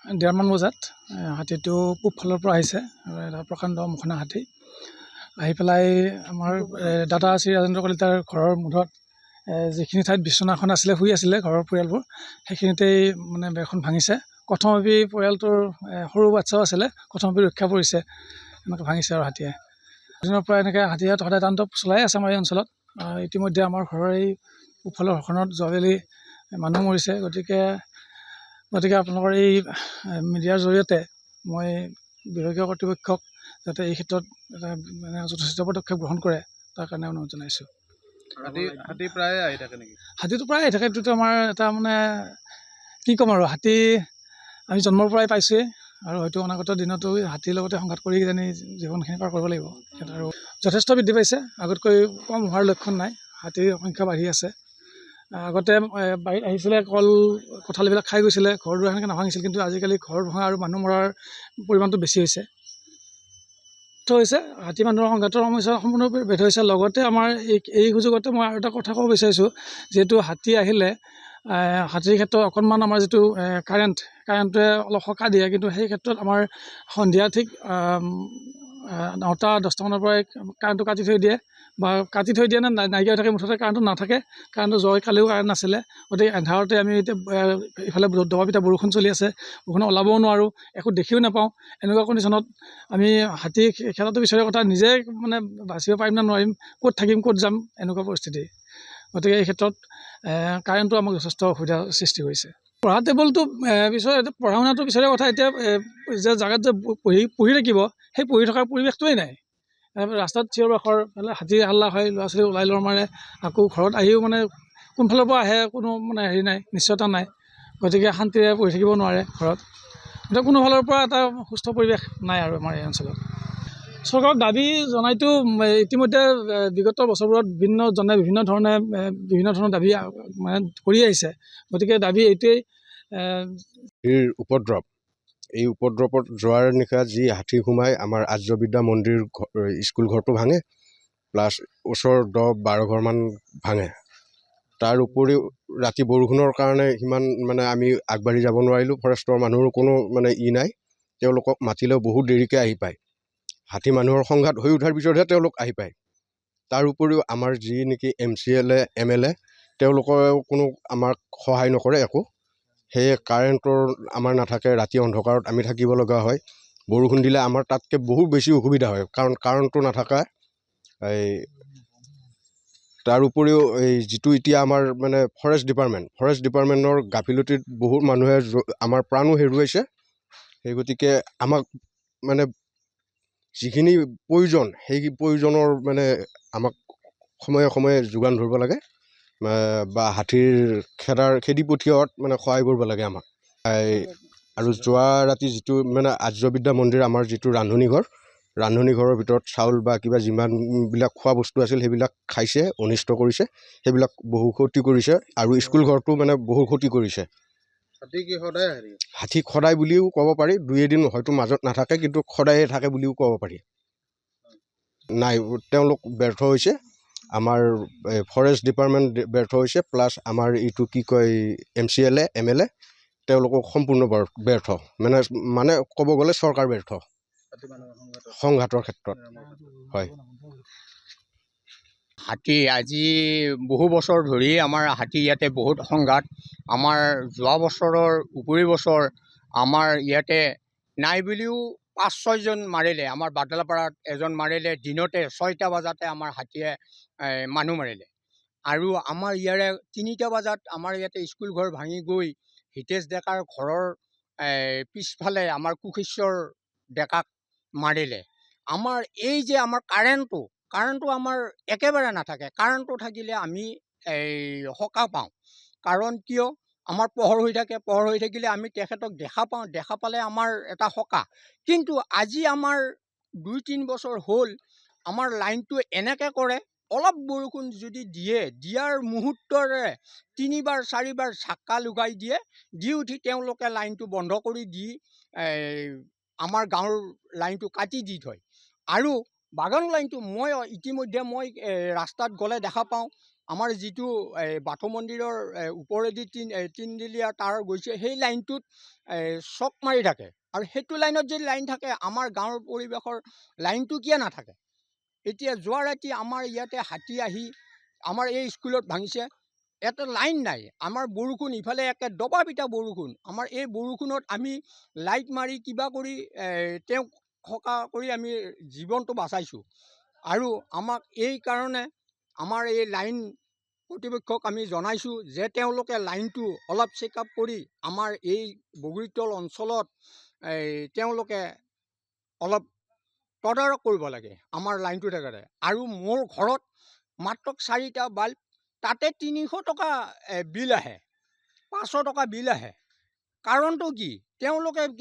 ডেৰমান বজাত হাতীটো পূব ফালৰ পৰা আহিছে, এটা প্ৰকাণ্ড মুখনা হাতী আহি পেলাই আমাৰ দাদা শ্ৰী ৰাজেন্দ্ৰ কলিতাৰ ঘৰৰ মুধত যিখিনি ঠাইত বিচনাখন আছিলে, শুই আছিলে ঘৰৰ পৰিয়ালবোৰ, সেইখিনিতেই মানে বেৰখন ভাঙিছে। কথমপি পৰিয়ালটোৰ সৰু বাচ্ছাও আছিলে, কথমপি ৰক্ষা পৰিছে, এনেকৈ ভাঙিছে আৰু হাতীয়ে। দিনৰ পৰা এনেকৈ হাতীয়ে সদায় তাণ্ডৱ চলাই আছে আমাৰ এই অঞ্চলত। ইতিমধ্যে আমাৰ ঘৰৰ এই পূবফালৰ ঘৰখনত যোৱাকালি মানুহ মৰিছে। গতিকে আপোনালোকৰ এই মিডিয়াৰ জৰিয়তে মই বিভাগীয় কৰ্তৃপক্ষক যাতে এই ক্ষেত্ৰত এটা মানে যথেষ্ট পদক্ষেপ গ্ৰহণ কৰে, তাৰ কাৰণে অনুৰোধ জনাইছোঁ। হাতী প্ৰায় আহি থাকে নেকি? হাতীটো প্ৰায় আহি থাকে। এইটোতো আমাৰ এটা মানে কি ক'ম আৰু, হাতী আমি জন্মৰ পৰাই পাইছোঁৱেই, আৰু হয়তো অনাগত দিনতো হাতীৰ লগতে সংঘাত কৰি কিজানি জীৱনখিনি পাৰ কৰিব লাগিব। আৰু যথেষ্ট বৃদ্ধি পাইছে, আগতকৈ কম হোৱাৰ লক্ষণ নাই, হাতীৰ সংখ্যা বাঢ়ি আছে। আগতে বাৰীত আহিছিলে, কঁঠালবিলাক খাই গৈছিলে, ঘৰ দুৱাৰ সেনেকৈ নাভাঙিছিল, কিন্তু আজিকালি ঘৰ ভঙা আৰু মানুহ মৰাৰ পৰিমাণটো বেছি হৈছে। হাতী মানুহৰ সংঘাতৰ সমস্যা সম্পূৰ্ণৰূপে বেধ হৈছে। লগতে আমাৰ এই সুযোগতে মই আৰু এটা কথা ক'ব বিচাৰিছোঁ, যিহেতু হাতী আহিলে হাতীৰ ক্ষেত্ৰত অকণমান আমাৰ যিটো কাৰেণ্টটোৱে অলপ সকাহ দিয়ে, কিন্তু সেই ক্ষেত্ৰত আমাৰ সন্ধিয়া ঠিক 9টা-10টা মানৰ পৰাই কাৰেণ্টটো কাটি থৈ দিয়ে, বা কাটি থৈ দিয়ে নে নাইকিয়া হৈ থাকে, মুঠতে কাৰেণ্টটো নাথাকে। কাৰেণ্টটো কালিও কাৰেণ্ট নাছিলে, গতিকে এন্ধাৰতে আমি এতিয়া ইফালে দবা-পিটা বৰষুণ চলি আছে, বৰষুণত ওলাবও নোৱাৰোঁ, একো দেখিও নাপাওঁ। এনেকুৱা কণ্ডিশ্যনত আমি হাতী খেদাটো বিচাৰ কথা, নিজে মানে বাচিব পাৰিম নে নোৱাৰিম, ক'ত থাকিম ক'ত যাম, এনেকুৱা পৰিস্থিতি। গতিকে এই ক্ষেত্ৰত কাৰেণ্টটো আমাক যথেষ্ট অসুবিধাৰ সৃষ্টি কৰিছে। পঢ়া টেবুলটো পঢ়া শুনাটো বিচাৰে কথা, এতিয়া যে জেগাত যে পঢ়ি থাকিব, সেই পঢ়ি থকাৰ পৰিৱেশটোৱেই নাই। ৰাস্তাত চিঞৰ বাখৰ, হাতী হাল্লা হয়, ল'ৰা ছোৱালী ওলাই লৰ মাৰে, আকৌ ঘৰত আহিও মানে কোনফালৰ পৰা আহে কোনো মানে হেৰি নাই, নিশ্চয়তা নাই। গতিকে শান্তিৰে পঢ়ি থাকিব নোৱাৰে ঘৰত। গতিকে কোনো ফালৰ পৰা এটা সুস্থ পৰিৱেশ নাই আৰু আমাৰ এই অঞ্চলত। চৰকাৰক দাবী জনাইতো ইতিমধ্যে বিগত বছৰবোৰত বিভিন্নজনে বিভিন্ন ধৰণৰ দাবী মানে কৰি আহিছে। গতিকে দাবী এইটোৱেই, উপদ্ৰৱ, এই উপদ্ৰৱত যোৱাৰ নিশা যি হাতী সোমাই আমাৰ আৰ্য বিদ্যা মন্দিৰ স্কুল ঘৰটো ভাঙে, প্লাছ ওচৰৰ 10-12 ঘৰমান ভাঙে। তাৰ উপৰিও ৰাতি বৰষুণৰ কাৰণে সিমান মানে আমি আগবাঢ়ি যাব নোৱাৰিলোঁ। ফৰেষ্টৰ মানুহৰ কোনো মানে নাই, তেওঁলোকক মাতিলেও বহুত দেৰিকৈ আহি পায়। হাতী মানুহৰ সংঘাত হৈ উঠাৰ পিছতহে তেওঁলোক আহি পায়। তাৰ উপৰিও আমাৰ যি নেকি MCLA MLA, তেওঁলোকেও কোনো আমাক সহায় নকৰে একো। সেয়ে কাৰেণ্টৰ আমাৰ নাথাকে, ৰাতি অন্ধকাৰত আমি থাকিব লগা হয়। বৰষুণ দিলে আমাৰ তাতকৈ বহুত বেছি অসুবিধা হয়, কাৰণ কাৰেণ্টটো নাথাকে। তাৰ উপৰিও এই যিটো এতিয়া আমাৰ মানে ফৰেষ্ট ডিপাৰ্টমেণ্টৰ গাফিলতিত বহুত মানুহে আমাৰ প্ৰাণো হেৰুৱাইছে। সেই গতিকে আমাক মানে যিখিনি প্ৰয়োজন, সেই প্ৰয়োজনৰ মানে আমাক সময়ে সময়ে যোগান ধৰিব লাগে, বা হাতীৰ খেদি পঠিওৱাত মানে সহায় কৰিব লাগে আমাক। আৰু যোৱা ৰাতি যিটো মানে আৰ্য বিদ্যা মন্দিৰ আমাৰ যিটো ৰান্ধনী ঘৰৰ ভিতৰত চাউল বা কিবা যিমানবিলাক খোৱা বস্তু আছিল সেইবিলাক খাইছে, অনিষ্ট কৰিছে, সেইবিলাক বহু ক্ষতি কৰিছে। আৰু স্কুল ঘৰটো মানে বহু ক্ষতি কৰিছে। হাতী সদায় বুলিও ক'ব পাৰি, 2-এদিন হয়তো মাজত নাথাকে, কিন্তু সদায়ে থাকে বুলিও ক'ব পাৰি। নাই, তেওঁলোক ব্যৰ্থ হৈছে, আমাৰ ফৰেষ্ট ডিপাৰ্টমেণ্ট ব্যৰ্থ হৈছে, প্লাছ আমাৰ এইটো কি কয় MCLA MLA, তেওঁলোকক সম্পূৰ্ণ ব্যৰ্থ, মানে ক'ব গ'লে চৰকাৰ ব্যৰ্থ সংঘাতৰ ক্ষেত্ৰত। হয়, হাতী আজি বহু বছৰ ধৰি আমাৰ হাতী ইয়াতে বহুত সংঘাত। আমাৰ যোৱা বছৰৰ উপৰি বছৰ আমাৰ ইয়াতে নাই বুলিও 5-6 জন মাৰিলে। আমাৰ বাদলাপাৰাত এজন মাৰিলে, দিনতে 6টা বজাতে আমাৰ হাতীয়ে মানুহ মাৰিলে। আৰু আমাৰ ইয়াৰে 3টা বজাত আমাৰ ইয়াতে স্কুল ঘৰ ভাঙি গৈ হিতেশ ডেকাৰ ঘৰৰ পিছফালে আমাৰ কুশেশ্বৰ ডেকাক মাৰিলে। আমাৰ এই যে আমাৰ কাৰেণ্টটো আমাৰ একেবাৰে নাথাকে। কাৰেণ্টটো থাকিলে আমি সকাহ পাওঁ, কাৰণ কিয় আমাৰ পোহৰ হৈ থাকে, পোহৰ হৈ থাকিলে আমি তেখেতক দেখা পাওঁ, দেখা পালে আমাৰ এটা সকাহ। কিন্তু আজি আমাৰ 2-3 বছৰ হ'ল আমাৰ লাইনটো এনেকৈ কৰে, অলপ বৰষুণ যদি দিয়াৰ মুহূৰ্তৰে 3-4বাৰ ঝাক্কা লগাই দিয়ে, দি উঠি তেওঁলোকে লাইনটো বন্ধ কৰি দি আমাৰ গাঁৱৰ লাইনটো কাটি দি থয়। আৰু বাগান লাইনটো ইতিমধ্যে মই ৰাস্তাত গ'লে দেখা পাওঁ, আমাৰ যিটো বাথৌ মন্দিৰৰ ওপৰেদি তিনদিলীয়া তাঁৰ গৈছে, সেই লাইনটোত চক মাৰি থাকে। আৰু সেইটো লাইনত যদি লাইন থাকে, আমাৰ গাঁৱৰ পৰিৱেশৰ লাইনটো কিয় নাথাকে? এতিয়া যোৱা ৰাতি আমাৰ ইয়াতে হাতী আহি আমাৰ এই স্কুলত ভাঙিছে, এটা লাইন নাই। আমাৰ বৰষুণ ইফালে একে দবা পিটা বৰষুণ, আমাৰ এই বৰষুণত আমি লাইট মাৰি কিবা কৰি তেওঁক সকাহ কৰি আমি জীৱনটো বাচাইছোঁ। আৰু আমাক এই কাৰণে আমাৰ এই লাইন কৰ্তৃপক্ষক আমি জনাইছোঁ যে তেওঁলোকে লাইনটো অলপ চেক আপ কৰি আমাৰ এই বগৰীতল অঞ্চলত তেওঁলোকে অলপ তদাৰক কৰিব লাগে আমাৰ লাইনটো থাকে। আৰু মোৰ ঘৰত মাত্ৰ 4টা বাল্ব, তাতে 300 টকা বিল আহে, 500 টকা বিল আহে। কাৰণটো কি? তেওঁলোকে